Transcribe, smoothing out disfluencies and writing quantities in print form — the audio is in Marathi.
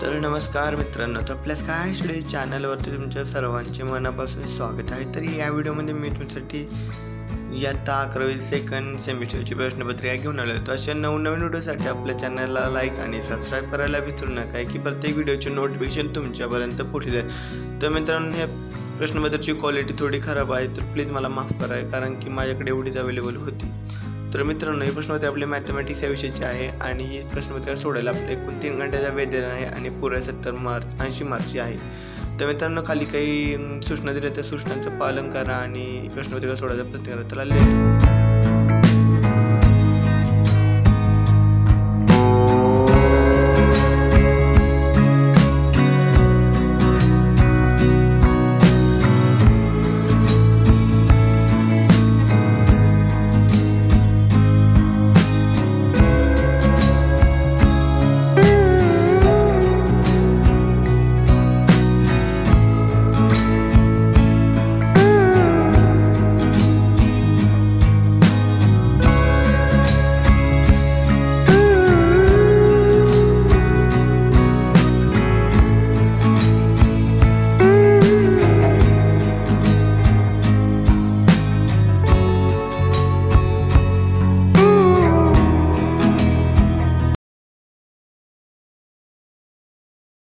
तर नमस्कार मित्रांनो, तर आपल्या स्काय स्टडी चॅनलवरती तुमच्या सर्वांचे मनापासून स्वागत आहे। तर या व्हिडिओमध्ये मी तुमच्यासाठी इयत्ता 11वी सेकंड सेमिस्टरची प्रश्नपत्रिका घेऊन आलो आहे। तर अशा नवनवीन व्हिडिओसाठी आपल्या चॅनलला लाईक आणि सबस्क्राईब करायला विसरू नका की प्रत्येक व्हिडिओचे नोटिफिकेशन तुमच्यापर्यंत पोहोचेल। तर मित्रांनो, हे प्रश्नपत्रिकेची क्वालिटी थोडी खराब आहे, तर प्लीज मला माफ करा, कारण की माझ्याकडे एवढीच अवेलेबल होती। तर मित्रांनो, ही प्रश्नपत्रिका आपले मॅथमॅटिक्स या विषयाची आहे आणि ही प्रश्नपत्रिका सोडायला आपले एकूण 3 घंट्याचा वेळ दिला आहे आणि पुऱ्या 80 मार्क्सची आहे। तर मित्रांनो, खाली काही सूचना दिल्या, त्या सूचनांचं पालन करा आणि प्रश्नपत्रिका सोडायचा प्रयत्न करा। चला लेट